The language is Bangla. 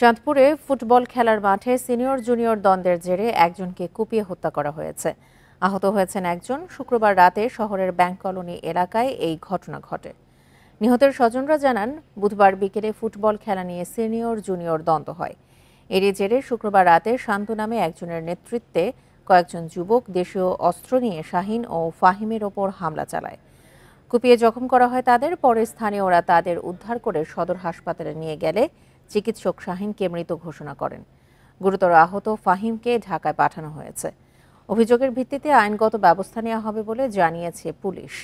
চাঁদপুরে ফুটবল খেলার মাঠে সিনিয়র জুনিয়র দ্বন্দ্বের জেরে একজনকে কুপিয়ে হত্যা করা হয়েছে। আহত হয়েছেন একজন। শুক্রবার রাতে শহরের ব্যাংক কলোনি এলাকায় এই ঘটনা ঘটে। নিহতের স্বজনরা জানান, বুধবার বিকেলে ফুটবল খেলা নিয়ে সিনিয়র জুনিয়র দ্বন্দ্ব হয়। এরই জেরে শুক্রবার রাতে শান্তু নামে একজনের নেতৃত্বে কয়েকজন যুবক দেশীয় অস্ত্র নিয়ে শাহিন ও ফাহিমের ওপর হামলা চালায়। কুপিয়ে জখম করা হয় তাদের। পরে স্থানীয়রা তাদের উদ্ধার করে সদর হাসপাতালে নিয়ে গেলে চিকিৎসক শাহিনকে মৃত ঘোষণা করেন। গুরুতর আহত ফাহিমকে ঢাকায় পাঠানো হয়েছে। অভিযোগের ভিত্তিতে আইনগত ব্যবস্থা নেওয়া হবে বলে জানিয়েছে পুলিশ।